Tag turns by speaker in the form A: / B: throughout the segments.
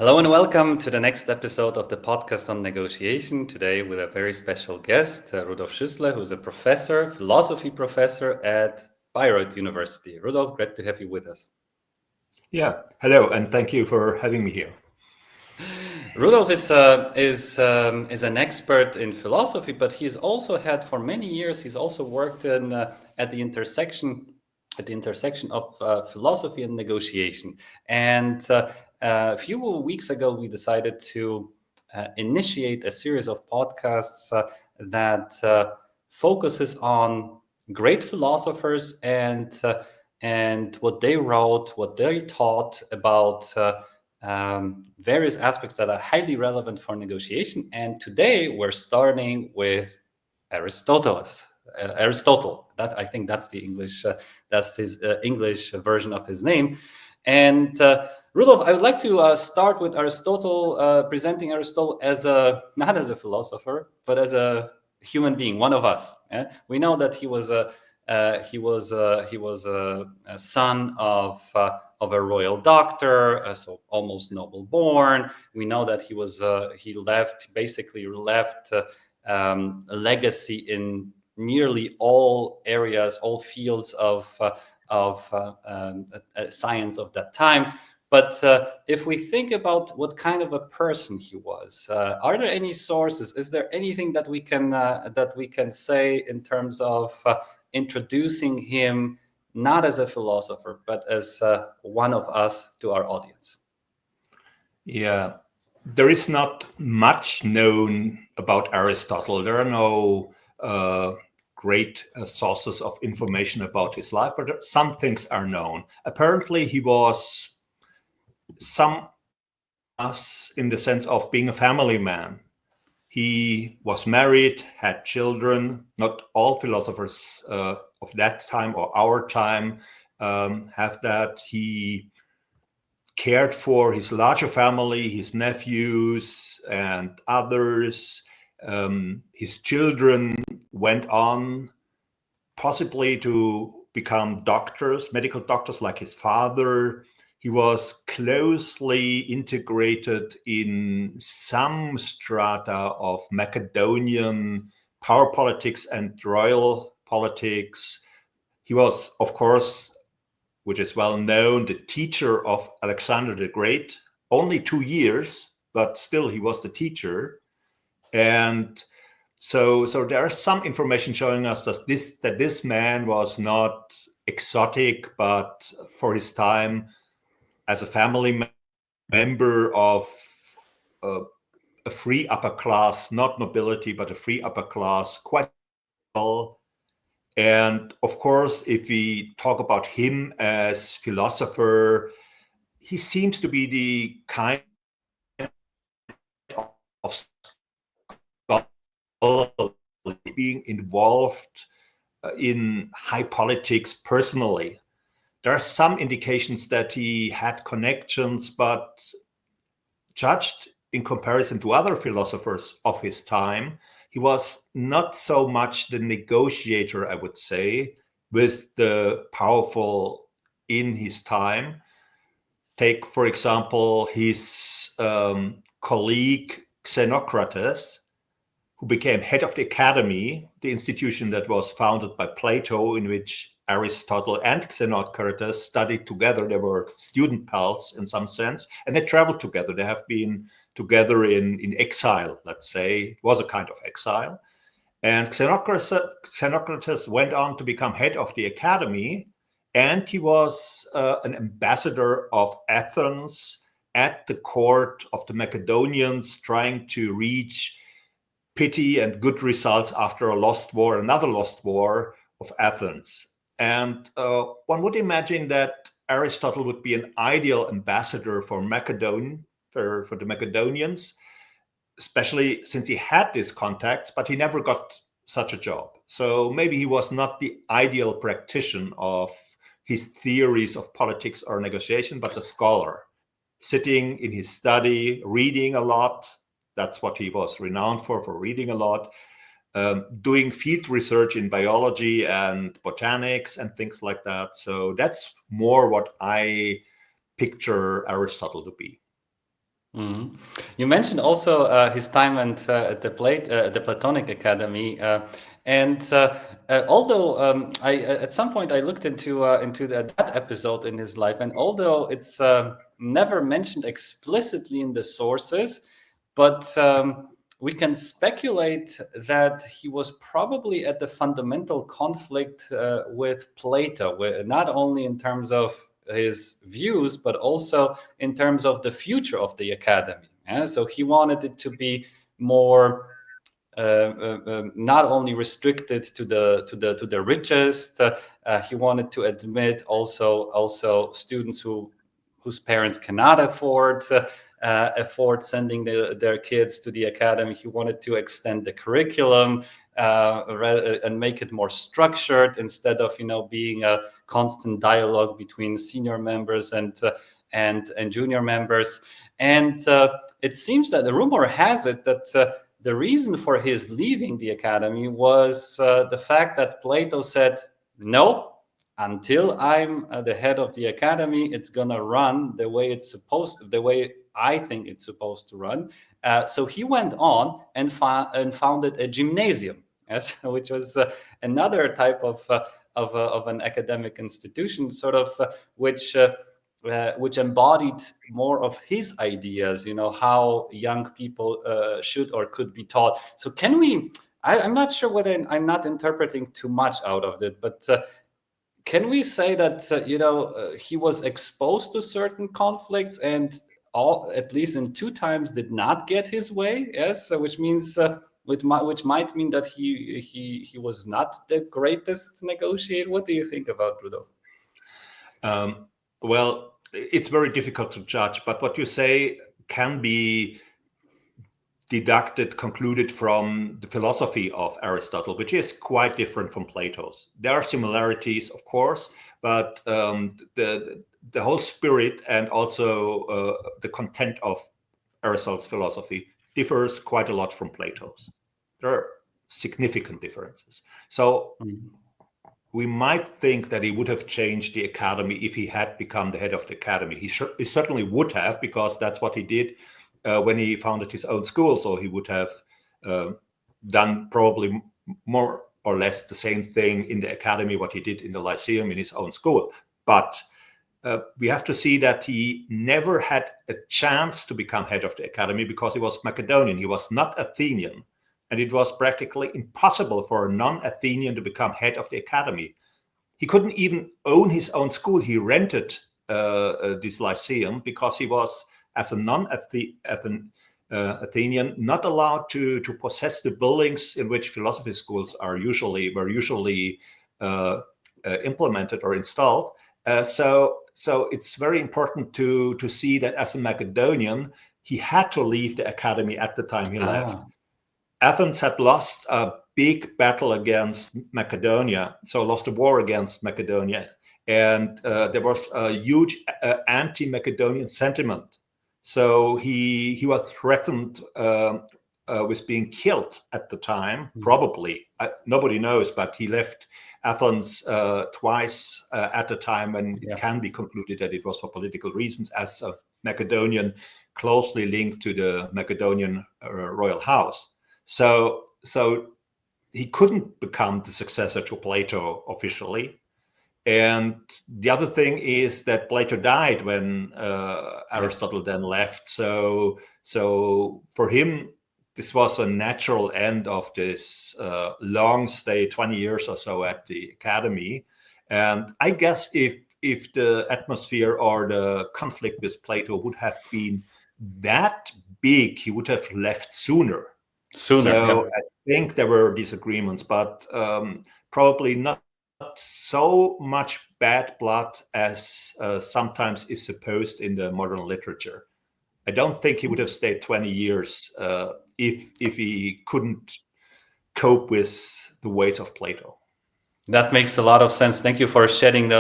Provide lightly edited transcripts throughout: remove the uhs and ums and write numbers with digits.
A: Hello and welcome to the next episode of the podcast on negotiation. Today with a very special guest, Rudolf Schüssler, who's a professor, philosophy professor at Bayreuth University. Rudolf, great to have you with us.
B: Yeah, hello, and thank you for having me here.
A: Rudolf is an expert in philosophy, but he's also had for many years. He's also worked in at the intersection of philosophy and negotiation. And a few weeks ago, we decided to initiate a series of podcasts that focuses on great philosophers and what they wrote, what they taught about various aspects that are highly relevant for negotiation. And today we're starting with Aristotle. That I think that's the English. That's his English version of his name. And Rudolf, I would like to start with Aristotle, presenting Aristotle as not as a philosopher, but as a human being, one of us. We know that he was a son of a royal doctor, so almost noble born. We know that he basically left a legacy in nearly all areas, all fields of science of that time. But if we think about what kind of a person he was, are there any sources? Is there anything that we can say in terms of introducing him not as a philosopher, but as one of us to our audience?
B: Yeah, there is not much known about Aristotle. There are no great sources of information about his life, but some things are known. Apparently, he was some us in the sense of being a family man. He was married, had children. Not all philosophers of that time or our time have that. He cared for his larger family, his nephews and others. His children went on possibly to become doctors, medical doctors like his father. He was closely integrated in some strata of Macedonian power politics and royal politics. He was, of course, which is well known, the teacher of Alexander the Great. Only 2 years, but still he was the teacher. And so there is some information showing us that this man was not exotic, but for his time, as a family member of a free upper class, not nobility, but a free upper class, quite well. And of course, if we talk about him as philosopher, he seems to be the kind of scholar being involved in high politics personally. There are some indications that he had connections, but judged in comparison to other philosophers of his time, he was not so much the negotiator, I would say, with the powerful in his time. Take, for example, his colleague Xenocrates, who became head of the academy, the institution that was founded by Plato, in which Aristotle and Xenocrates studied together. They were student pals in some sense, and they traveled together. They have been together in exile, let's say. It was a kind of exile. And Xenocrates went on to become head of the academy, and he was an ambassador of Athens at the court of the Macedonians, trying to reach pity and good results after another lost war of Athens. And one would imagine that Aristotle would be an ideal ambassador for for the Macedonians, especially since he had this contact, but he never got such a job. So maybe he was not the ideal practitioner of his theories of politics or negotiation, but a scholar sitting in his study, reading a lot. That's what he was renowned for reading a lot, doing field research in biology and botanics and things like that. So that's more what I picture Aristotle to be.
A: Mhm. You mentioned also his time at the Platonic Academy, and although at some point I looked into that episode in his life, and although it's never mentioned explicitly in the sources, but we can speculate that he was probably at the fundamental conflict with Plato, not only in terms of his views, but also in terms of the future of the academy. Yeah? So he wanted it to be more not only restricted to the richest. He wanted to admit also students whose parents cannot afford sending their kids to the academy. He wanted to extend the curriculum and make it more structured instead of being a constant dialogue between senior members and junior members. And it seems that the rumor has it that the reason for his leaving the academy was the fact that Plato said, no, until I'm the head of the academy, it's going to run the way it's supposed to, the way I think it's supposed to run. So he went on and founded a gymnasium, yes, which was another type of an academic institution, sort of which embodied more of his ideas, how young people should or could be taught. So can we? I'm not sure whether I'm not interpreting too much out of it, but can we say that he was exposed to certain conflicts and at least in two times did not get his way? Yes, which means which might mean that he was not the greatest negotiator. What do you think about Rudolf?
B: Well, it's very difficult to judge, but what you say can be concluded from the philosophy of Aristotle, which is quite different from Plato's. There are similarities, of course, but the whole spirit and also the content of Aristotle's philosophy differs quite a lot from Plato's. There are significant differences. So we might think that he would have changed the academy if he had become the head of the academy. He certainly would have, because that's what he did when he founded his own school. So he would have done probably more or less the same thing in the academy what he did in the Lyceum in his own school. But we have to see that he never had a chance to become head of the academy because he was Macedonian. He was not Athenian. And it was practically impossible for a non-Athenian to become head of the academy. He couldn't even own his own school. He rented this Lyceum because he was, as a non-Athenian, not allowed to possess the buildings in which philosophy schools were usually implemented or installed. So it's very important to see that as a Macedonian, he had to leave the academy at the time he left. Athens had lost a big battle against Macedonia, so lost a war against Macedonia, and there was a huge anti-Macedonian sentiment. So he was threatened with being killed at the time, probably. Nobody knows, but he left Athens twice at a time when it can be concluded that it was for political reasons, as a Macedonian closely linked to the Macedonian royal house. So he couldn't become the successor to Plato officially. And the other thing is that Plato died when Aristotle then left. So for him, this was a natural end of this long stay, 20 years or so at the academy. And I guess if the atmosphere or the conflict with Plato would have been that big, he would have left sooner. So I think there were disagreements, but probably not so much bad blood as sometimes is supposed in the modern literature. I don't think he would have stayed 20 years if he couldn't cope with the ways of Plato.
A: That makes a lot of sense. Thank you for shedding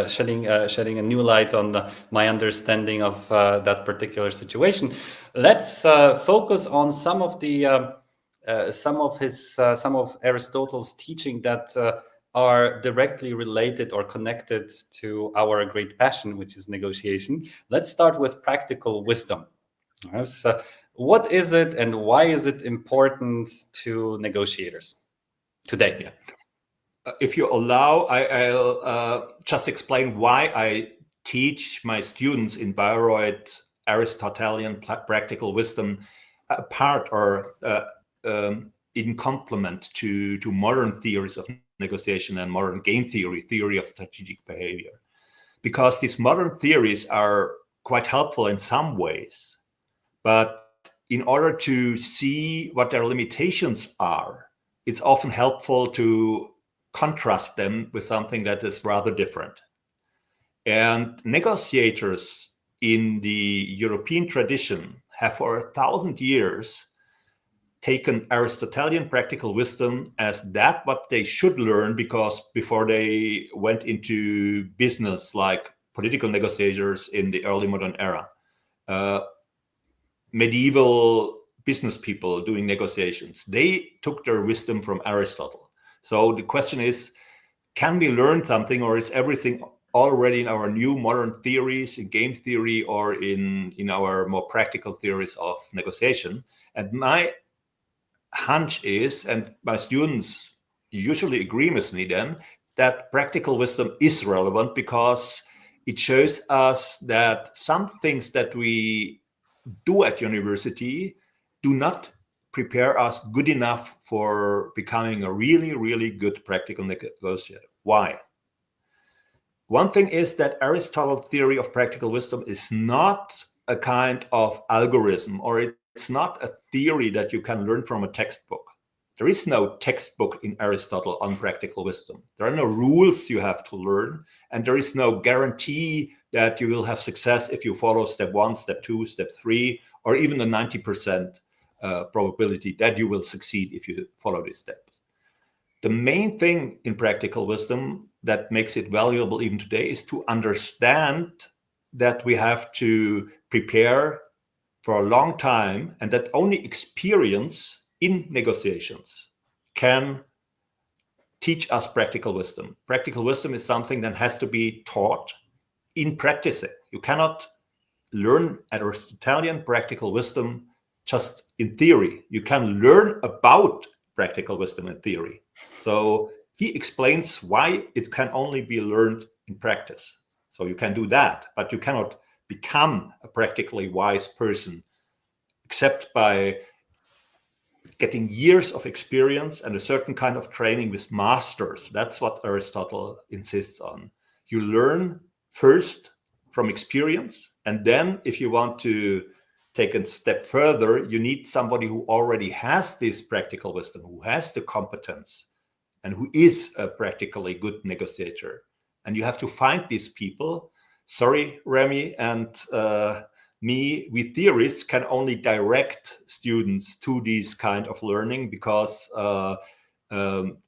A: shedding a new light on my understanding of that particular situation. Let's focus on some of Aristotle's teaching that are directly related or connected to our great passion, which is negotiation. Let's start with practical wisdom. Yes. What is it and why is it important to negotiators today?
B: Yeah. If you allow, I'll just explain why I teach my students in Bayreuth Aristotelian practical wisdom apart or in complement to modern theories of negotiation and modern game theory, theory of strategic behavior. Because these modern theories are quite helpful in some ways, but in order to see what their limitations are, it's often helpful to contrast them with something that is rather different. And negotiators in the European tradition have for 1,000 years taken Aristotelian practical wisdom as that what they should learn, because before they went into business like political negotiators in the early modern era, medieval business people doing negotiations, they took their wisdom from Aristotle. So the question is, can we learn something, or is everything already in our new modern theories, in game theory, or in our more practical theories of negotiation? And my hunch is, and my students usually agree with me then, that practical wisdom is relevant because it shows us that some things that we do at university do not prepare us good enough for becoming a really, really good practical negotiator. Why? One thing is that Aristotle's theory of practical wisdom is not a kind of algorithm, or it's not a theory that you can learn from a textbook. There is no textbook in Aristotle on practical wisdom. There are no rules you have to learn, and there is no guarantee that you will have success if you follow step 1, step 2, step 3, or even a 90% probability that you will succeed if you follow these steps. The main thing in practical wisdom that makes it valuable even today is to understand that we have to prepare for a long time, and that only experience in negotiations can teach us practical wisdom. Practical wisdom is something that has to be taught in practicing. You cannot learn Aristotelian practical wisdom just in theory. You can learn about practical wisdom in theory. So he explains why it can only be learned in practice. So you can do that, but you cannot become a practically wise person except by getting years of experience and a certain kind of training with masters. That's what Aristotle insists on. You learn first from experience, and then if you want to take a step further, you need somebody who already has this practical wisdom, who has the competence, and who is a practically good negotiator. And you have to find these people. Sorry, Remy and me, we theorists can only direct students to these kind of learning, because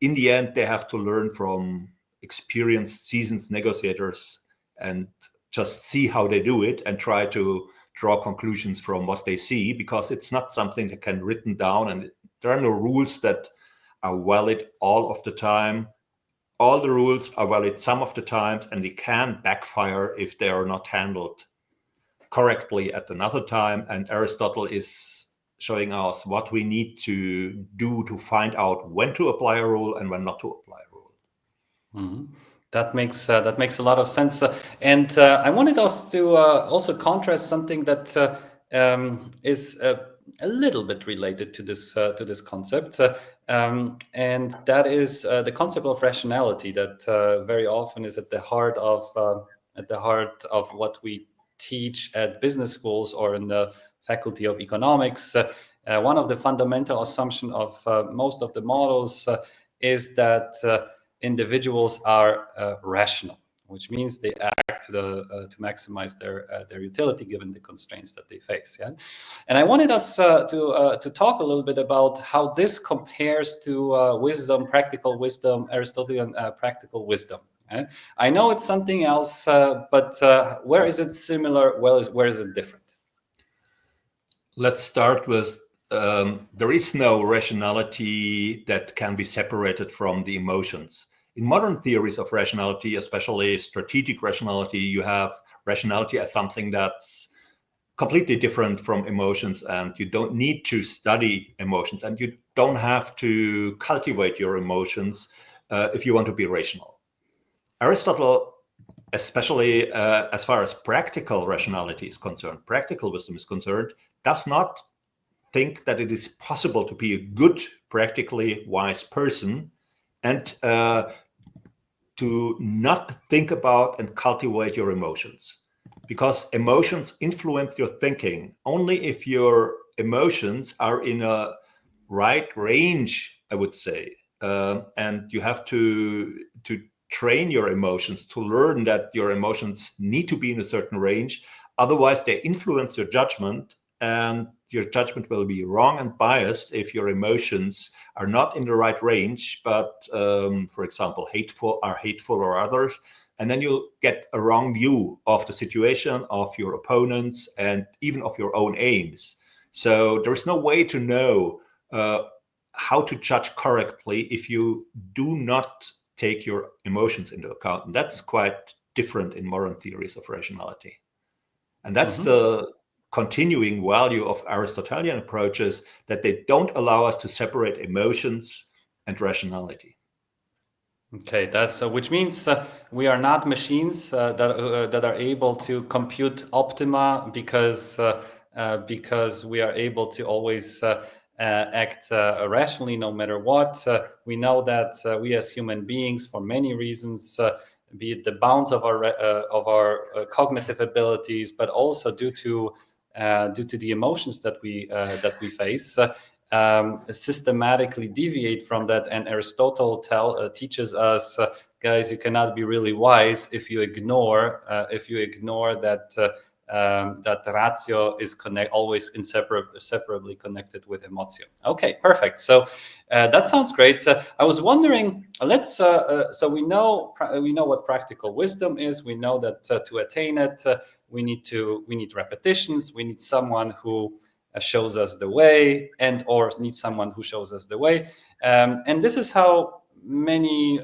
B: in the end they have to learn from experienced, seasoned negotiators and just see how they do it and try to draw conclusions from what they see, because it's not something that can be written down, and there are no rules that are valid all of the time. All the rules are valid some of the times, and they can backfire if they are not handled correctly at another time. And Aristotle is showing us what we need to do to find out when to apply a rule and when not to apply a rule.
A: Mm-hmm. That makes a lot of sense. And I wanted us to also contrast something that is a little bit related to this concept, and that is the concept of rationality, that very often is at the heart of what we teach at business schools or in the faculty of economics. One of the fundamental assumptions of most of the models is that individuals are rational, which means they act to maximize their utility given the constraints that they face. Yeah, and I wanted us to talk a little bit about how this compares to wisdom, practical wisdom, Aristotelian practical wisdom. Okay? I know it's something else, but where is it similar? Where is it different?
B: Let's start with there is no rationality that can be separated from the emotions. In modern theories of rationality, especially strategic rationality, you have rationality as something that's completely different from emotions, and you don't need to study emotions, and you don't have to cultivate your emotions if you want to be rational. Aristotle, especially as far as practical rationality is concerned, practical wisdom is concerned, does not think that it is possible to be a good, practically wise person and to not think about and cultivate your emotions, because emotions influence your thinking only if your emotions are in a right range, I would say. And you have to train your emotions to learn that your emotions need to be in a certain range. Otherwise, they influence your judgment, and your judgment will be wrong and biased if your emotions are not in the right range, but, for example, hateful or others. And then you'll get a wrong view of the situation, of your opponents, and even of your own aims. So there's no way to know how to judge correctly if you do not take your emotions into account. And that's quite different in modern theories of rationality. And that's the continuing value of Aristotelian approaches, that they don't allow us to separate emotions and rationality.
A: Okay, that's which means we are not machines that are able to compute optima because we are able to always act rationally no matter what. We know that we as human beings, for many reasons, be it the bounds of our cognitive abilities, but also due to the emotions that we face. Systematically deviate from that, and Aristotle teaches us, guys, you cannot be really wise if you ignore that that ratio is always inseparably connected with emotio. Okay, perfect. So that sounds great. I was wondering, let's so we know what practical wisdom is. We know that to attain it, we need repetitions. We need someone who shows us the way, or need someone who shows us the way. And this is how many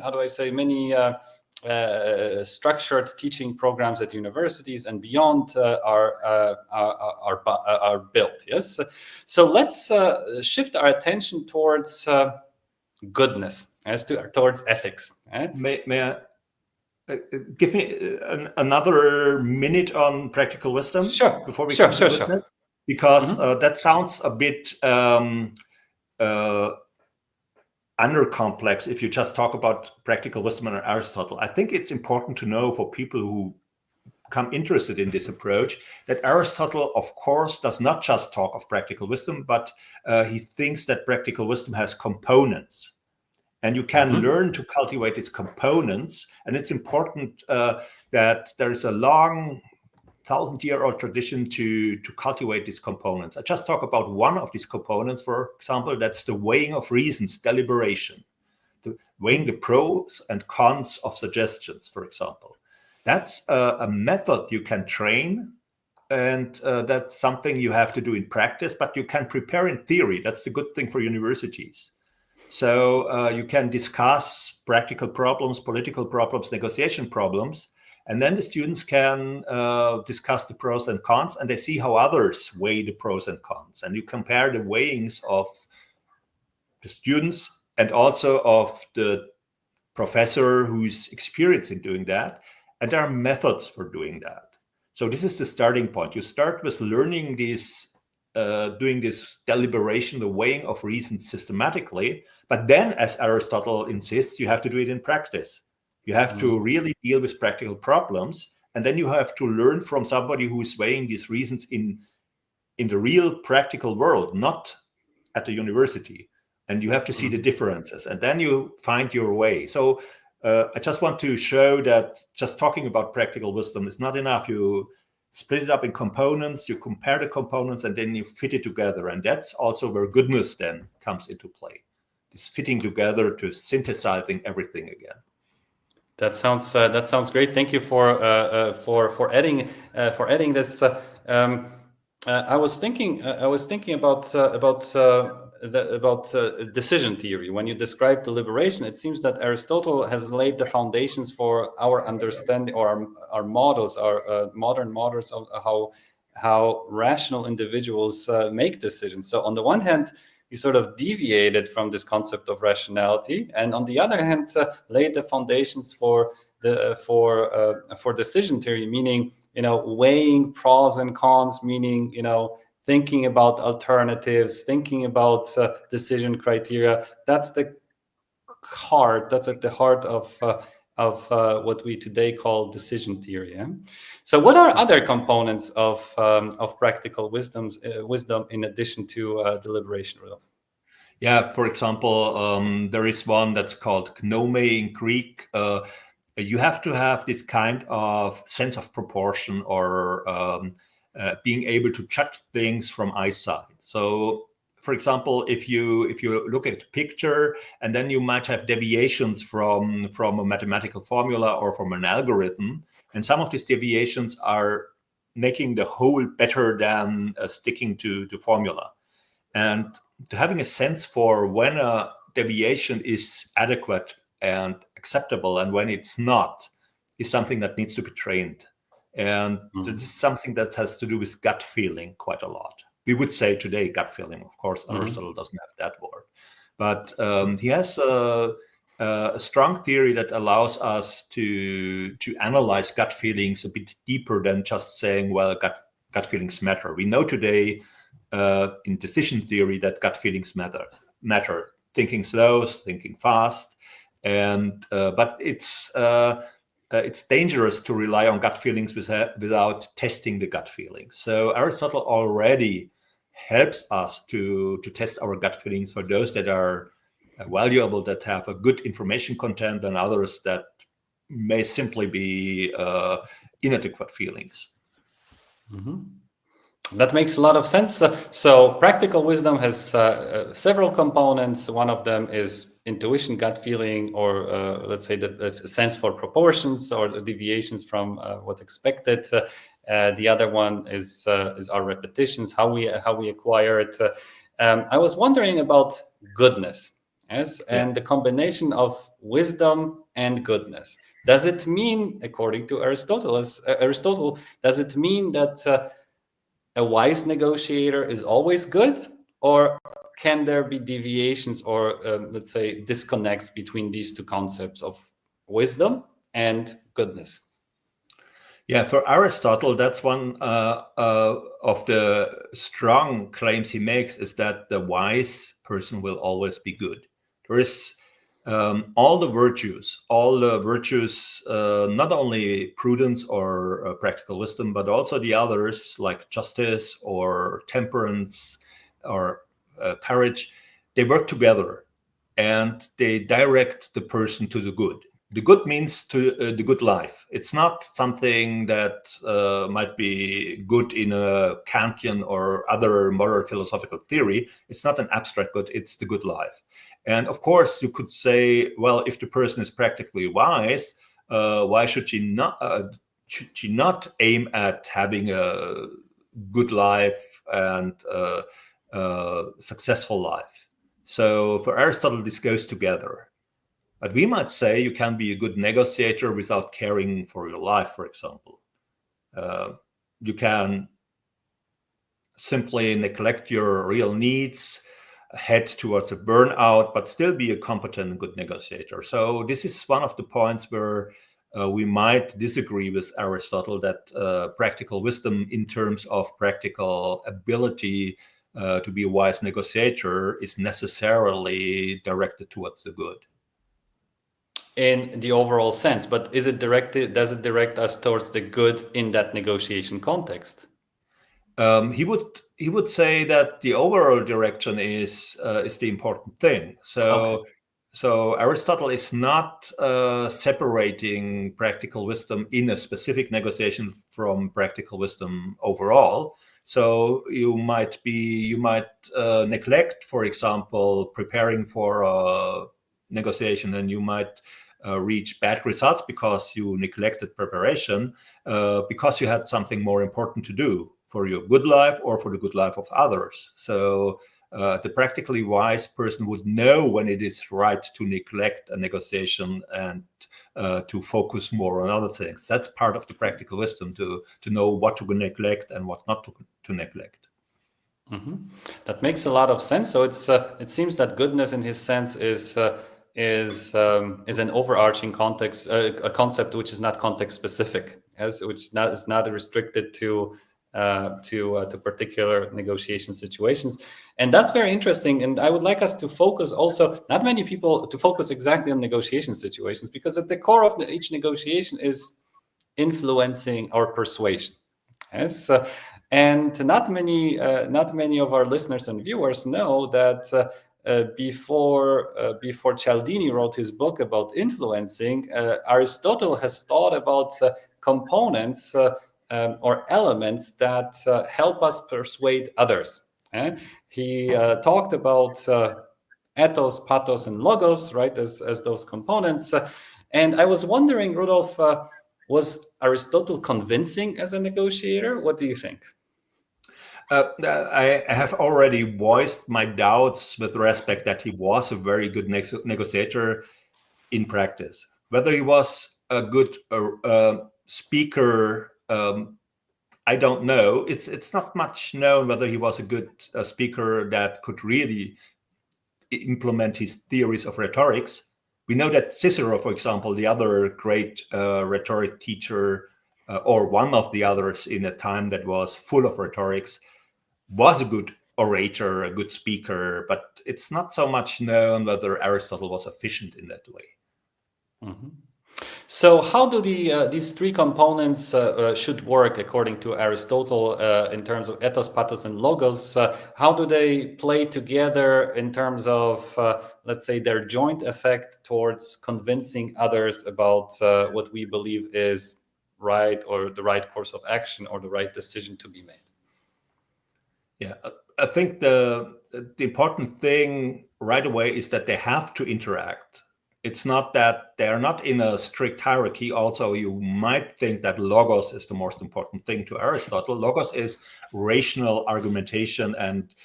A: structured teaching programs at universities and beyond are built. Yes. So let's shift our attention towards goodness, towards ethics.
B: May I give me another minute on practical wisdom before we come to goodness? Because that sounds a bit under complex if you just talk about practical wisdom and Aristotle. I think it's important to know for people who become interested in this approach that Aristotle, of course, does not just talk of practical wisdom, but he thinks that practical wisdom has components. And you can learn to cultivate its components. And it's important that there is a long 1,000-year-old tradition to cultivate these components. I just talk about one of these components, for example, that's the weighing of reasons, deliberation, weighing the pros and cons of suggestions, for example. That's a method you can train, and that's something you have to do in practice, but you can prepare in theory. That's the good thing for universities. So you can discuss practical problems, political problems, negotiation problems, and then the students can discuss the pros and cons, and they see how others weigh the pros and cons. And you compare the weighings of the students and also of the professor who's experienced in doing that. And there are methods for doing that. So this is the starting point. You start with learning this, doing this deliberation, the weighing of reasons systematically. But then, as Aristotle insists, you have to do it in practice. You have to really deal with practical problems. And then you have to learn from somebody who's weighing these reasons in the real practical world, not at the university. And you have to see the differences. And then you find your way. So I just want to show that just talking about practical wisdom is not enough. You split it up in components, you compare the components, and then you fit it together. And that's also where goodness then comes into play. This fitting together to synthesizing everything again.
A: That sounds great. Thank you for adding this. I was thinking about decision theory. When you describe deliberation, it seems that Aristotle has laid the foundations for our understanding, or our models, our modern models of how how rational individuals make decisions. So on the one hand, he sort of deviated from this concept of rationality, and on the other hand, laid the foundations for decision theory, meaning weighing pros and cons, meaning thinking about alternatives, thinking about decision criteria. That's the heart. That's at the heart of what we today call decision theory. Yeah? So, what are other components of practical wisdom in addition to deliberation, Rudolf?
B: Yeah, for example, there is one that's called gnome in Greek. You have to have this kind of sense of proportion, or being able to judge things from eyesight. So, for example, if you look at a picture, and then you might have deviations from a mathematical formula or from an algorithm, and some of these deviations are making the whole better than sticking to the formula. And to having a sense for when a deviation is adequate and acceptable and when it's not is something that needs to be trained. And this is something that has to do with gut feeling quite a lot. We would say today gut feeling. Of course, Aristotle doesn't have that word. But he has a strong theory that allows us to analyze gut feelings a bit deeper than just saying, well, gut feelings matter. We know today in decision theory that gut feelings matter. Thinking slow, thinking fast, and but it's dangerous to rely on gut feelings without testing the gut feelings. So Aristotle already helps us to test our gut feelings for those that are valuable, that have a good information content, and others that may simply be inadequate feelings.
A: Mm-hmm. That makes a lot of sense. So practical wisdom has several components. One of them is intuition, gut feeling, or let's say the sense for proportions or the deviations from what's expected. The other one is our repetitions, how we acquire it. I was wondering about goodness, yes, and the combination of wisdom and goodness. Does it mean, according to Aristotle, does it mean that a wise negotiator is always good, or can there be deviations or let's say disconnects between these two concepts of wisdom and goodness?
B: Yeah, for Aristotle, that's one of the strong claims he makes, is that the wise person will always be good. There is all the virtues, not only prudence or practical wisdom, but also the others like justice or temperance or courage. They work together and they direct the person to the good. The good means to the good life. It's not something that might be good in a Kantian or other moral philosophical theory. It's not an abstract good, it's the good life. And of course, you could say, well, if the person is practically wise, why should she not aim at having a good life and successful life? So for Aristotle, this goes together. But we might say you can be a good negotiator without caring for your life, for example. You can simply neglect your real needs, head towards a burnout, but still be a competent and good negotiator. So this is one of the points where we might disagree with Aristotle, that practical wisdom in terms of practical ability to be a wise negotiator is necessarily directed towards the good.
A: In the overall sense, but does it direct us towards the good in that negotiation context?
B: He would say that the overall direction is the important thing. So Aristotle is not separating practical wisdom in a specific negotiation from practical wisdom overall. So you might neglect, for example, preparing for a negotiation, and you might reach bad results because you neglected preparation, because you had something more important to do for your good life or for the good life of others. So The practically wise person would know when it is right to neglect a negotiation and to focus more on other things. That's part of the practical wisdom, to know what to neglect and what not to neglect.
A: Mm-hmm. That makes a lot of sense. So it seems that goodness, in his sense, is an overarching context, a concept which is not context specific, which is not restricted to particular negotiation situations. And that's very interesting. And I would like us to focus also, not many people to focus exactly on negotiation situations, because at the core of each negotiation is influencing or persuasion. Yes, and not many of our listeners and viewers know that before Cialdini wrote his book about influencing, Aristotle has thought about components or elements that help us persuade others. He talked about ethos, pathos, and logos, right, as those components. And I was wondering, Rudolf, was Aristotle convincing as a negotiator? What do you think?
B: I have already voiced my doubts with respect that he was a very good negotiator in practice. Whether he was a good speaker, I don't know. It's not much known whether he was a good speaker that could really implement his theories of rhetorics. We know that Cicero, for example, the other great rhetoric teacher, or one of the others in a time that was full of rhetorics, was a good orator, a good speaker, but it's not so much known whether Aristotle was efficient in that way.
A: Mm-hmm. So how do these three components should work according to Aristotle in terms of ethos, pathos, and logos? How do they play together in terms of, let's say, their joint effect towards convincing others about what we believe is right, or the right course of action, or the right decision to be made?
B: Yeah, I think the important thing right away is that they have to interact. It's not that they're not in a strict hierarchy. Also, you might think that logos is the most important thing to Aristotle. Logos is rational argumentation and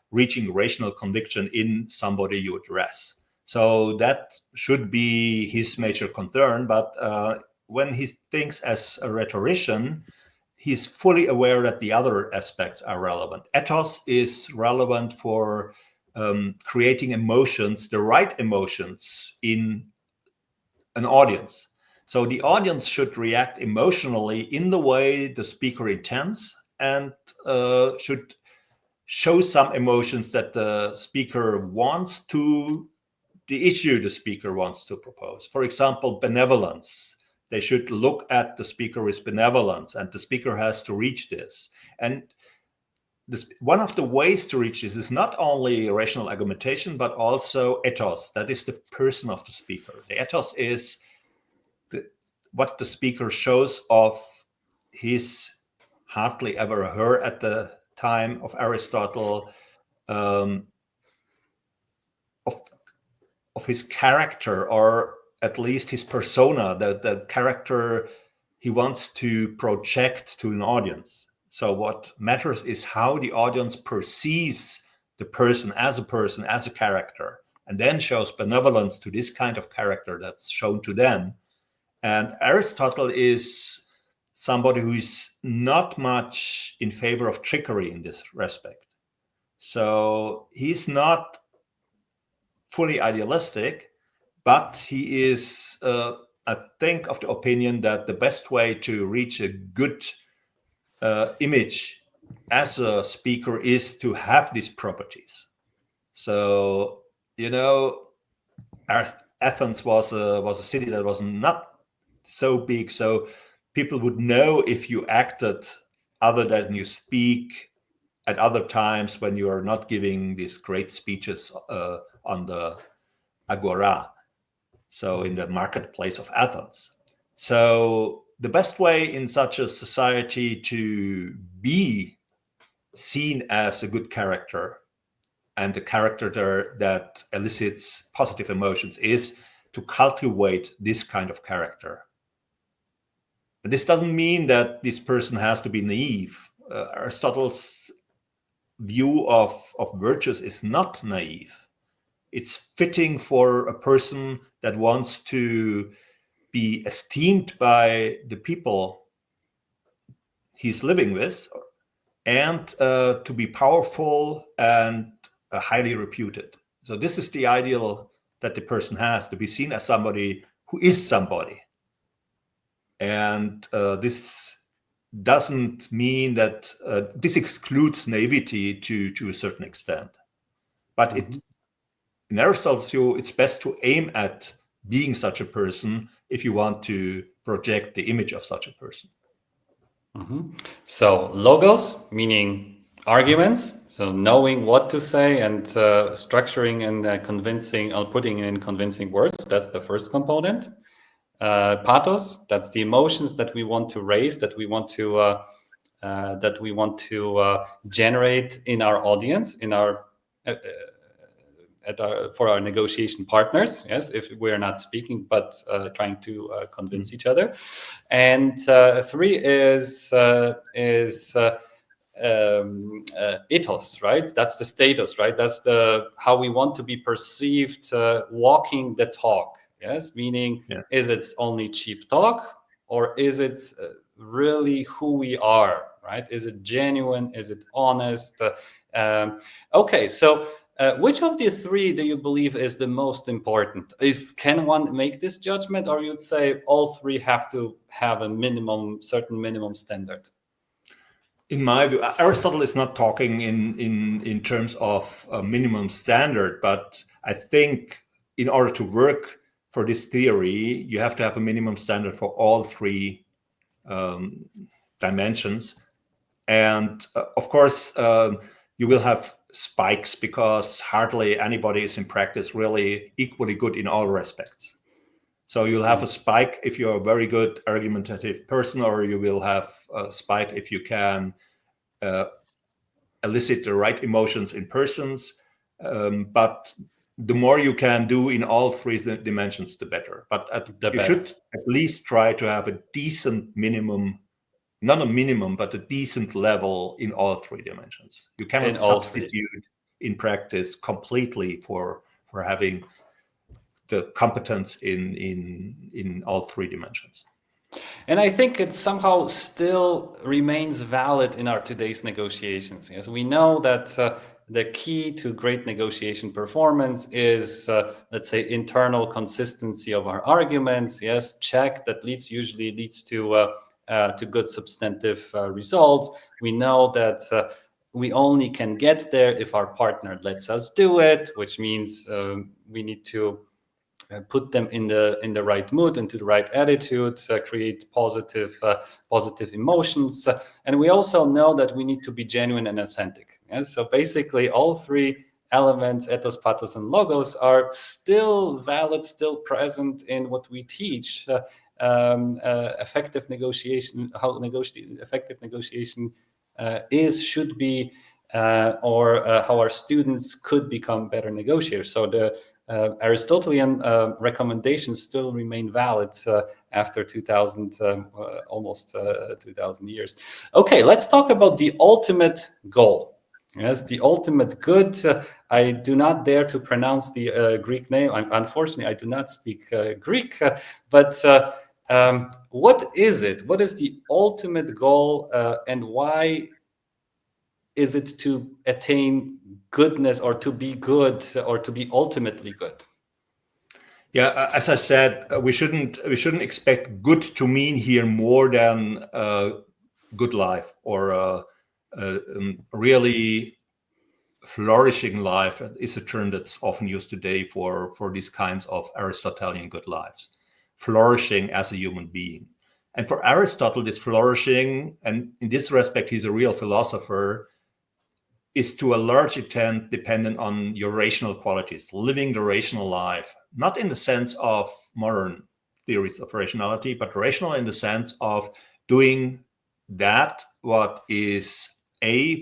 B: reaching rational conviction in somebody you address. So that should be his major concern. But when he thinks as a rhetorician, he's fully aware that the other aspects are relevant. Ethos is relevant for creating emotions, the right emotions in an audience. So the audience should react emotionally in the way the speaker intends, and should show some emotions that the speaker wants to, the issue the speaker wants to propose. For example, benevolence. They should look at the speaker with benevolence, and the speaker has to reach this. And one of the ways to reach this is not only rational argumentation, but also ethos. That is the person of the speaker. The ethos is what the speaker shows of his, hardly ever her at the time of Aristotle, of his character, or at least his persona, the character he wants to project to an audience. So what matters is how the audience perceives the person, as a character, and then shows benevolence to this kind of character that's shown to them. And Aristotle is somebody who is not much in favor of trickery in this respect. So he's not fully idealistic, but he is, I think, of the opinion that the best way to reach a good image as a speaker is to have these properties. So, Athens was a city that was not so big, so people would know if you acted other than you speak at other times when you are not giving these great speeches on the agora, so in the marketplace of Athens. So the best way in such a society to be seen as a good character, and a character that elicits positive emotions, is to cultivate this kind of character. But this doesn't mean that this person has to be naive. Aristotle view of virtues is not naive. It's fitting for a person that wants to be esteemed by the people he's living with, and to be powerful and highly reputed. So this is the ideal that the person has, to be seen as somebody who is somebody. And this doesn't mean that this excludes naivety to a certain extent. But in Aristotle's view, it's best to aim at being such a person if you want to project the image of such a person.
A: So logos, meaning arguments, so knowing what to say and structuring and convincing, or putting in convincing words, that's the first component. Pathos, that's the emotions that we want to raise, that we want to generate in our audience, in our for our negotiation partners. Yes, if we're not speaking but trying to convince each other. And three is ethos, right? That's the status, right? That's the how we want to be perceived, walking the talk. Yes, meaning is it only cheap talk, or is it really who we are, right? Is it genuine? Is it honest? Okay, so which of the three do you believe is the most important? If can one make this judgment, or you'd say all three have to have a certain minimum standard?
B: In my view, Aristotle is not talking in terms of a minimum standard, but I think in order to work for this theory, you have to have a minimum standard for all three dimensions. And of course, you will have spikes because hardly anybody is in practice really equally good in all respects. So you'll have a spike if you're a very good argumentative person, or you will have a spike if you can elicit the right emotions in persons. But the more you can do in all three dimensions, the better. But you should at least try to have a decent minimum, not a minimum, but a decent level in all three dimensions. You cannot substitute in practice completely for having the competence in all three dimensions.
A: And I think it somehow still remains valid in our today's negotiations. Yes, we know that the key to great negotiation performance is, let's say, internal consistency of our arguments. Yes, check that usually leads to good substantive results. We know that we only can get there if our partner lets us do it, which means we need to put them in the right mood, into the right attitude, create positive emotions, and we also know that we need to be genuine and authentic. Yes? So basically, all three elements, ethos, pathos, and logos, are still valid, still present in what we teach. Effective negotiation, how effective negotiation should be, or how our students could become better negotiators. So the Aristotelian recommendations still remain valid after 2000, almost 2000 years. Okay, let's talk about the ultimate goal. Yes, the ultimate good. I do not dare to pronounce the Greek name. Unfortunately, I do not speak Greek. But what is it? What is the ultimate goal, and why is it to attain goodness, or to be good, or to be ultimately good?
B: Yeah, as I said, we shouldn't expect good to mean here more than good life, or a really flourishing life is a term that's often used today for these kinds of Aristotelian good lives. Flourishing as a human being. And for Aristotle, this flourishing, and in this respect, he's a real philosopher, is to a large extent dependent on your rational qualities, living the rational life, not in the sense of modern theories of rationality, but rational in the sense of doing that what is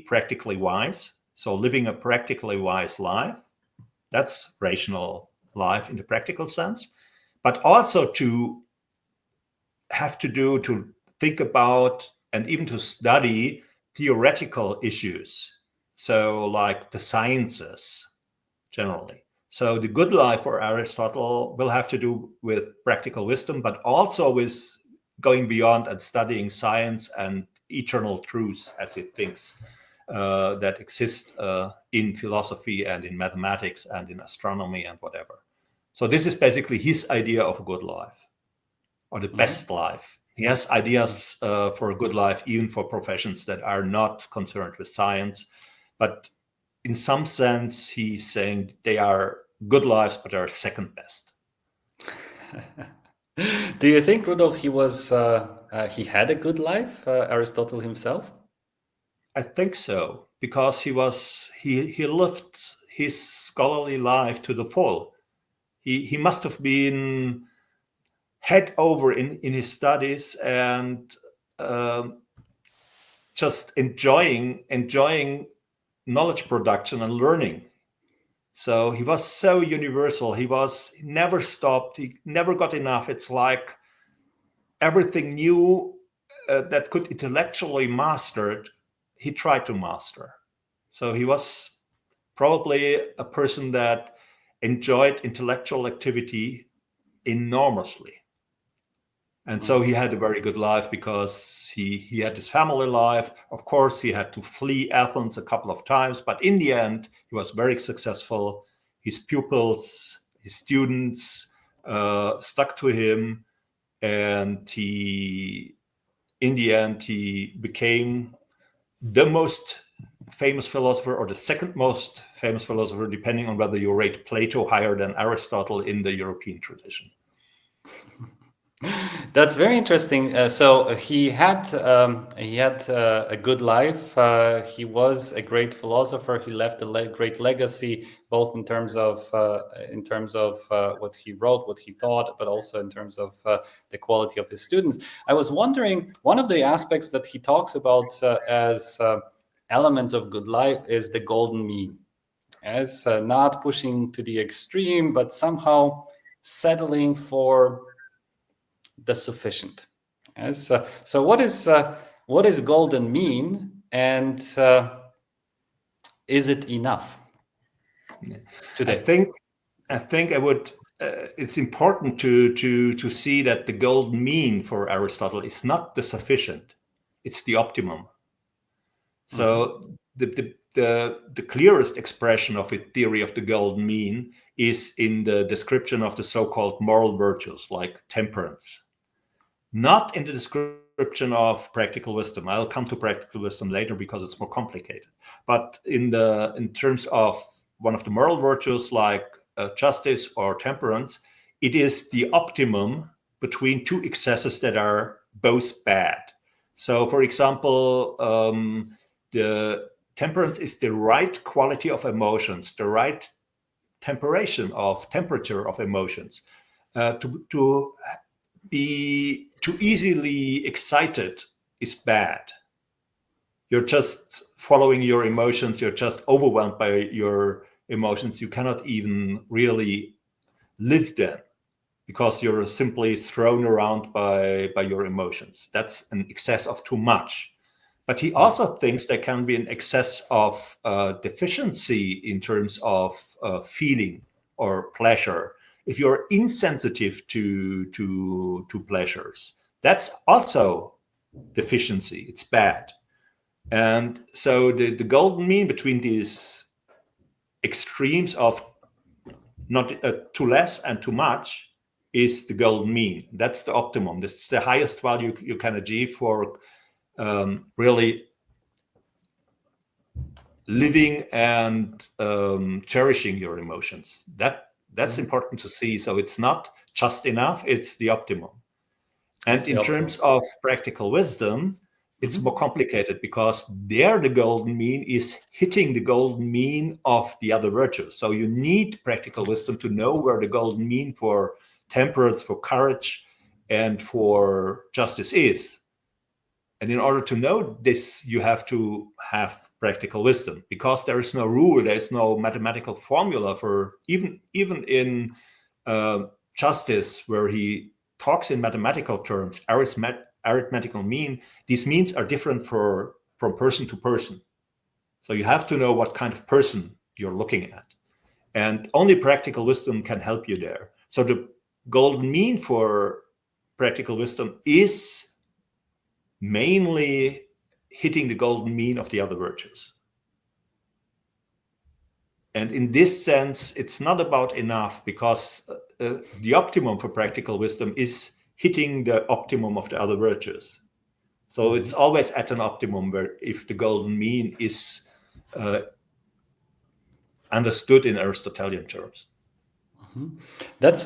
B: practically wise. So living a practically wise life, that's rational life in the practical sense, but also to think about and even to study theoretical issues. so like the sciences generally. So the good life for Aristotle will have to do with practical wisdom, but also with going beyond and studying science and eternal truths as it thinks that exist in philosophy and in mathematics and in astronomy and whatever. So this is basically his idea of a good life or the best life. He has ideas for a good life, even for professions that are not concerned with science. But in some sense, he's saying they are good lives, but are second best.
A: Do you think, Rudolf, he had a good life, Aristotle himself?
B: I think so, because he lived his scholarly life to the full. He must have been head over in his studies and just enjoying knowledge production and learning. So he was so universal. He never stopped. He never got enough. It's like everything new that could intellectually mastered, he tried to master. So he was probably a person that enjoyed intellectual activity enormously. And so he had a very good life because he had his family life. Of course, he had to flee Athens a couple of times, but in the end, he was very successful. His pupils, his students stuck to him, and in the end, he became the most famous philosopher or the second most famous philosopher, depending on whether you rate Plato higher than Aristotle in the European tradition.
A: That's very interesting. So he had a good life. He was a great philosopher. He left a great legacy, both in terms of what he wrote, what he thought, but also in terms of the quality of his students. I was wondering, one of the aspects that he talks about as elements of good life is the golden mean, as not pushing to the extreme, but somehow settling for the sufficient. Yes. So what is golden mean, and is it enough today?
B: I think I would. It's important to see that the golden mean for Aristotle is not the sufficient; it's the optimum. So the clearest expression of a theory of the golden mean is in the description of the so-called moral virtues, like temperance. Not in the description of practical wisdom. I'll come to practical wisdom later because it's more complicated. But in terms of one of the moral virtues like justice or temperance, it is the optimum between two excesses that are both bad. So, for example, the temperance is the right quality of emotions, the right temperature of emotions. To be too easily excited is bad. You're just following your emotions. You're just overwhelmed by your emotions. You cannot even really live them because you're simply thrown around by your emotions. That's an excess of too much. But he also thinks there can be an excess of deficiency in terms of feeling or pleasure. If you're insensitive to pleasures, that's also deficiency. It's bad. And so the golden mean between these extremes of not too less and too much is the golden mean. That's the optimum. That's the highest value you can achieve for really living and cherishing your emotions. That's important to see. So it's not just enough, it's the optimum. And in terms of practical wisdom, it's more complicated because there the golden mean is hitting the golden mean of the other virtues. So you need practical wisdom to know where the golden mean for temperance, for courage, and for justice is. And in order to know this, you have to have practical wisdom because there is no rule, there is no mathematical formula for even in justice, where he talks in mathematical terms, arithmetical mean. These means are different from person to person. So you have to know what kind of person you're looking at. And only practical wisdom can help you there. So the golden mean for practical wisdom is mainly hitting the golden mean of the other virtues. And in this sense, it's not about enough, because the optimum for practical wisdom is hitting the optimum of the other virtues. So it's always at an optimum where if the golden mean is understood in Aristotelian terms.
A: That's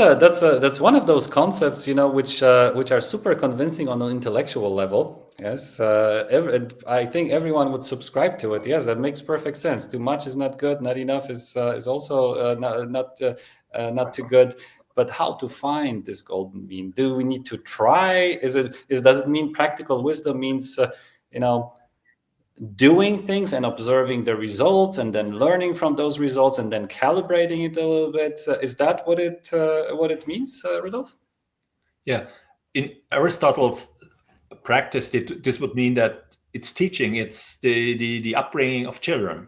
A: one of those concepts, which are super convincing on an intellectual level. Yes, I think everyone would subscribe to it. Yes, that makes perfect sense. Too much is not good. Not enough is also not too good. But how to find this golden mean? Do we need to try? Does it mean practical wisdom means doing things and observing the results and then learning from those results and then calibrating it a little bit? Is that what it means, Rudolf?
B: Yeah, in Aristotle's practice, this would mean that it's teaching, it's the upbringing of children.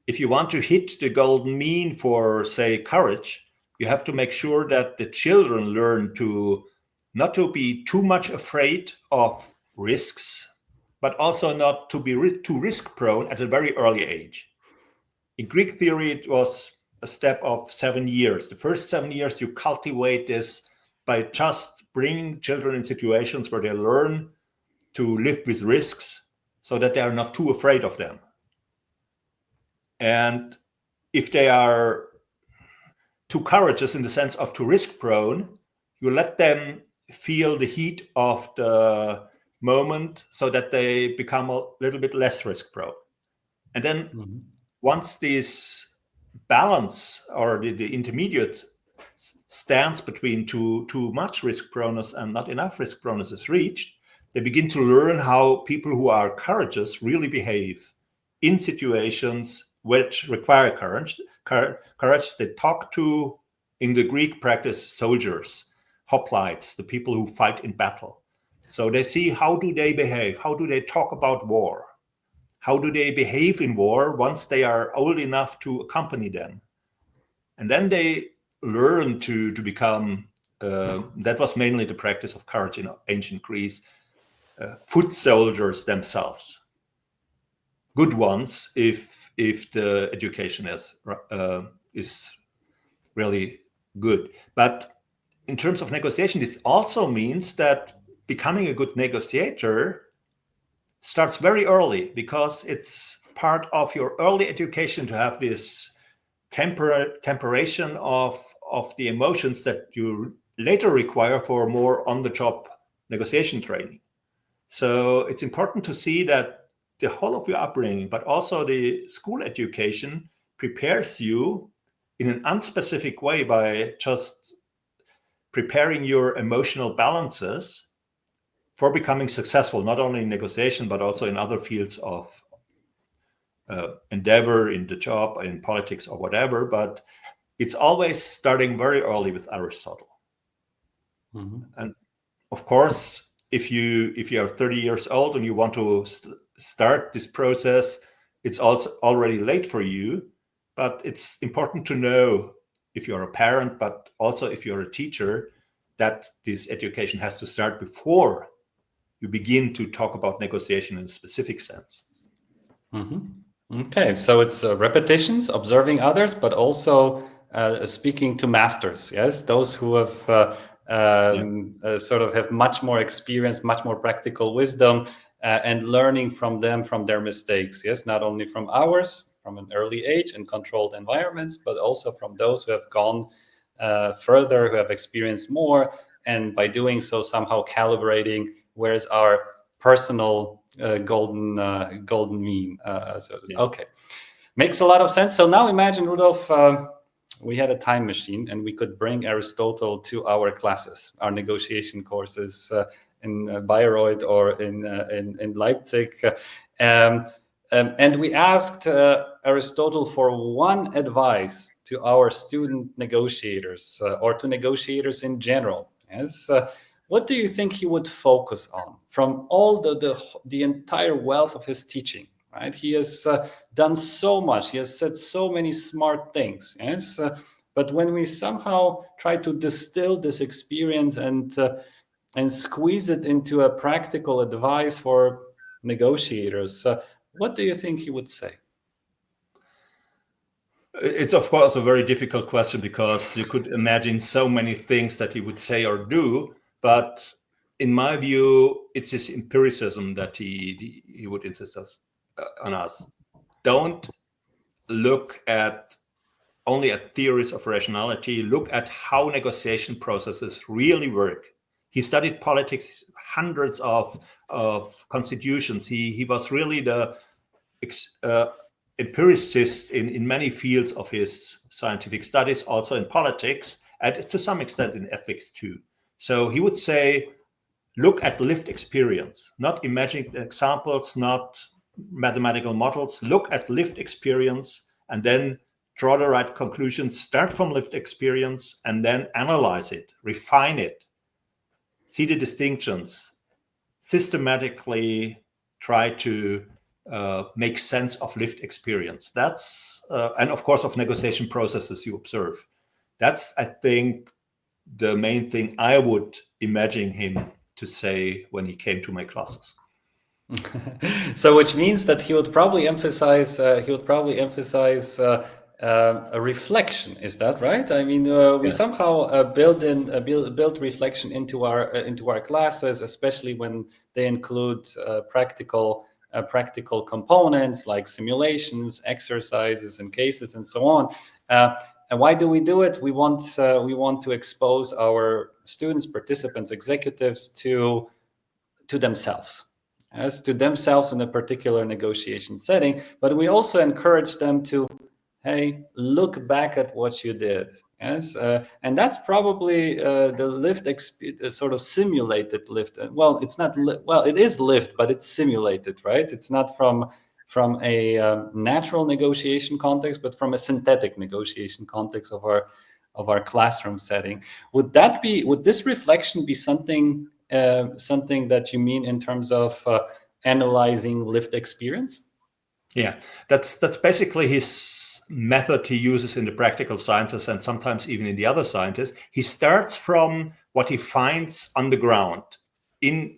B: If you want to hit the golden mean for, say, courage, you have to make sure that the children learn to not to be too much afraid of risks, but also not to be too risk prone at a very early age. In Greek theory, it was a step of 7 years. The first 7 years, you cultivate this by just bringing children in situations where they learn to live with risks so that they are not too afraid of them. And if they are too courageous in the sense of too risk prone, you let them feel the heat of the moment so that they become a little bit less risk prone. And then once this balance or the intermediate stance between too much risk proneness and not enough risk proneness is reached, they begin to learn how people who are courageous really behave in situations which require courage. They talk to, in the Greek practice, soldiers, hoplites, the people who fight in battle. So they see how do they behave, how do they talk about war, how do they behave in war once they are old enough to accompany them. And then they learn to become, that was mainly the practice of courage in ancient Greece, foot soldiers themselves. Good ones if the education is really good. But in terms of negotiation, it also means that becoming a good negotiator starts very early, because it's part of your early education to have this temperation of the emotions that you later require for more on-the-job negotiation training. So it's important to see that the whole of your upbringing, but also the school education, prepares you in an unspecific way by just preparing your emotional balances for becoming successful, not only in negotiation, but also in other fields of endeavor, in the job, in politics, or whatever. But it's always starting very early with Aristotle. And of course, if you are 30 years old and you want to start this process, it's also already late for you. But it's important to know, if you're a parent, but also if you're a teacher, that this education has to start before you begin to talk about negotiation in a specific sense.
A: Okay, so it's repetitions, observing others, but also speaking to masters. Yes, those who have sort of have much more experience, much more practical wisdom, and learning from them, from their mistakes. Yes, not only from ours, from an early age and controlled environments, but also from those who have gone further, who have experienced more, and by doing so, somehow calibrating where's our personal golden mean. Okay, makes a lot of sense. So now imagine, Rudolf, we had a time machine and we could bring Aristotle to our classes, our negotiation courses in Bayreuth or in Leipzig. And we asked Aristotle for one advice to our student negotiators or to negotiators in general. Yes. What do you think he would focus on from all the entire wealth of his teaching? right? He has done so much. He has said so many smart things. Yes, but when we somehow try to distill this experience and squeeze it into a practical advice for negotiators, what do you think he would say?
B: It's of course a very difficult question because you could imagine so many things that he would say or do. But in my view, it's his empiricism that he would insist on us. Don't look at only at theories of rationality. Look at how negotiation processes really work. He studied politics, hundreds of constitutions. He was really the empiricist in many fields of his scientific studies, also in politics, and to some extent in ethics too. So he would say, look at lived experience, not imagined examples, not mathematical models. Look at lived experience and then draw the right conclusions, start from lived experience, and then analyze it, refine it, see the distinctions, systematically try to make sense of lived experience. That's, and of course, of negotiation processes you observe. That's, I think, the main thing I would imagine him to say when he came to my classes.
A: So, which means that he would probably emphasize a reflection. Is that right? I mean, we somehow build reflection into our classes, especially when they include practical components like simulations, exercises, and cases, and so on. And why do we do it? We want to expose our students, participants, executives to themselves. As to themselves in a particular negotiation setting, but we also encourage them to, hey, look back at what you did. Yes, and that's probably the lived sort of simulated lived. Well, it's not. Well, it is lived, but it's simulated, right? It's not from a natural negotiation context, but from a synthetic negotiation context of our classroom setting. Would this reflection be something that you mean in terms of analyzing lived experience?
B: Yeah, that's basically his method he uses in the practical sciences and sometimes even in the other sciences. He starts from what he finds on the ground in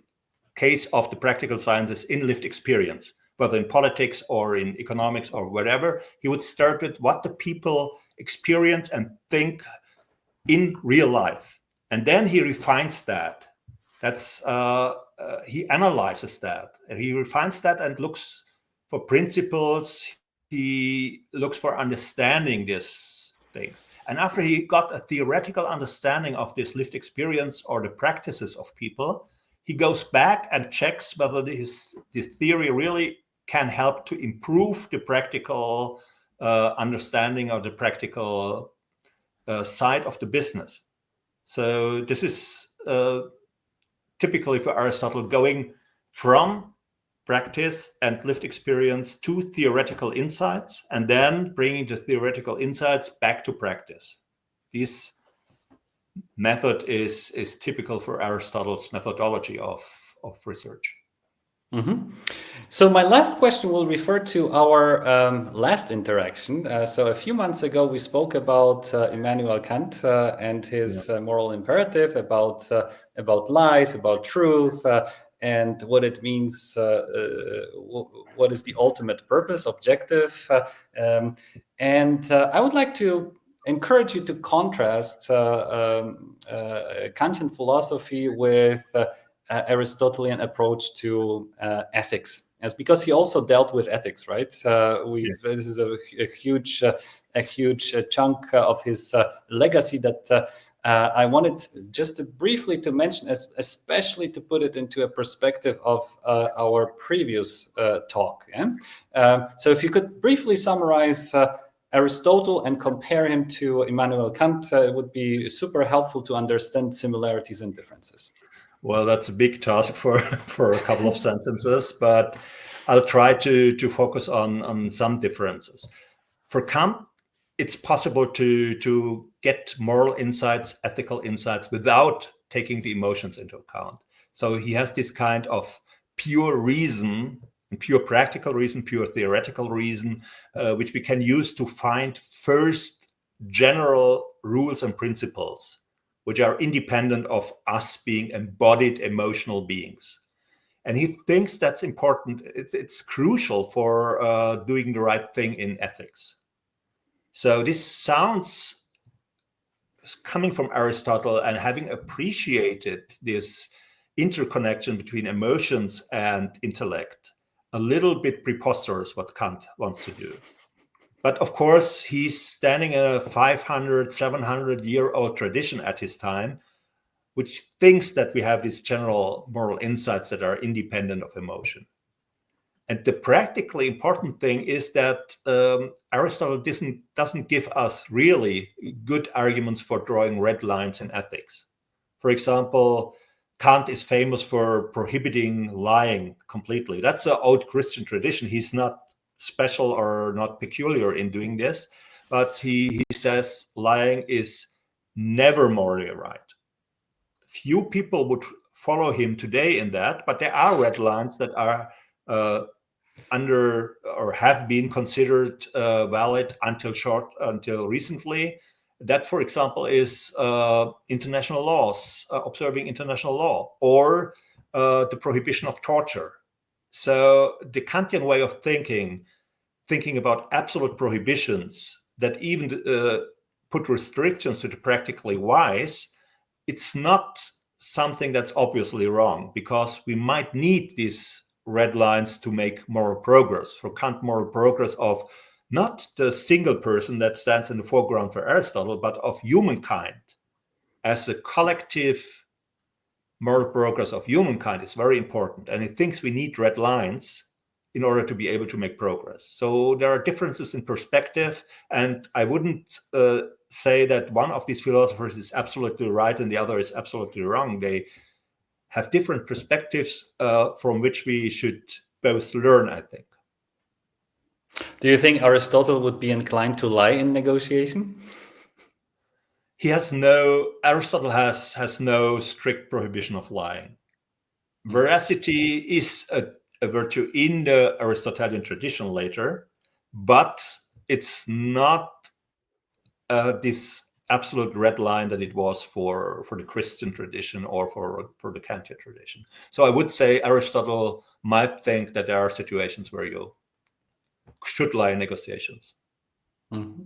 B: case of the practical sciences in lived experience, whether in politics or in economics or whatever. He would start with what the people experience and think in real life. And then he refines that. He analyzes that. He refines that and looks for principles. He looks for understanding these things. And after he got a theoretical understanding of this lived experience or the practices of people, he goes back and checks whether this theory really can help to improve the practical understanding or the practical side of the business. So this is typically for Aristotle going from practice and lived experience to theoretical insights, and then bringing the theoretical insights back to practice. This method is typical for Aristotle's methodology of research.
A: Mm-hmm. So my last question will refer to our last interaction. So a few months ago, we spoke about Immanuel Kant and his moral imperative about lies, about truth, and what it means. What is the ultimate purpose, objective? And I would like to encourage you to contrast Kantian philosophy with Aristotelian approach to ethics, as because he also dealt with ethics, right? This is a huge chunk of his legacy that I wanted just briefly to mention, especially to put it into a perspective of our previous talk. Yeah? So if you could briefly summarize Aristotle and compare him to Immanuel Kant, it would be super helpful to understand similarities and differences.
B: Well, that's a big task for a couple of sentences, but I'll try to focus on some differences. For Kant, it's possible to get moral insights, ethical insights without taking the emotions into account. So he has this kind of pure reason and pure practical reason, pure theoretical reason, which we can use to find first general rules and principles, which are independent of us being embodied emotional beings. And he thinks that's important. It's crucial for doing the right thing in ethics. So this sounds, coming from Aristotle and having appreciated this interconnection between emotions and intellect, a little bit preposterous what Kant wants to do. But of course, he's standing in a 500, 700-year-old tradition at his time, which thinks that we have these general moral insights that are independent of emotion. And the practically important thing is that Aristotle doesn't give us really good arguments for drawing red lines in ethics. For example, Kant is famous for prohibiting lying completely. That's an old Christian tradition. He's not special or not peculiar in doing this, but he says lying is never morally right. Few people would follow him today in that, but there are red lines that are under or have been considered valid until recently. That, for example, is international laws, observing international law, or the prohibition of torture. So the Kantian way of thinking about absolute prohibitions that even put restrictions to the practically wise, it's not something that's obviously wrong, because we might need these red lines to make moral progress. For Kant, moral progress of not the single person that stands in the foreground for Aristotle, but of humankind as a collective moral progress of humankind is very important. And he thinks we need red lines in order to be able to make progress. So there are differences in perspective, and I wouldn't say that one of these philosophers is absolutely right and the other is absolutely wrong. They have different perspectives from which we should both learn, I think.
A: Do you think Aristotle would be inclined to lie in negotiation?
B: Aristotle has no strict prohibition of lying. Veracity is a virtue in the Aristotelian tradition later, but it's not this absolute red line that it was for the Christian tradition or for the Kantian tradition. So I would say Aristotle might think that there are situations where you should lie in negotiations.
A: Mm-hmm.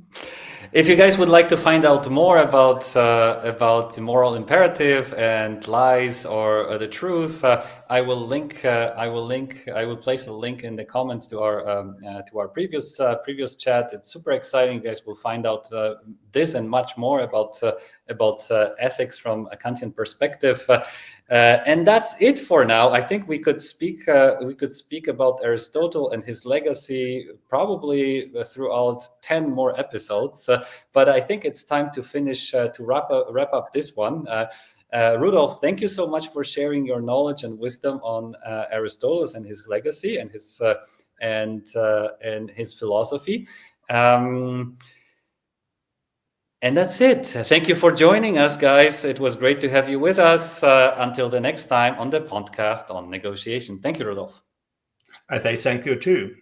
A: If you guys would like to find out more about the moral imperative and lies or the truth, I will place a link in the comments to our previous chat. It's super exciting. You guys will find out this and much more about ethics from a Kantian perspective. And that's it for now. I think we could speak about Aristotle and his legacy probably throughout 10 more episodes. But I think it's time to finish to wrap up this one. Rudolf, thank you so much for sharing your knowledge and wisdom on Aristotle and his legacy and his philosophy. And that's it. Thank you for joining us, guys. It was great to have you with us. Until the next time on the podcast on negotiation. Thank you, Rudolf.
B: I say thank you too.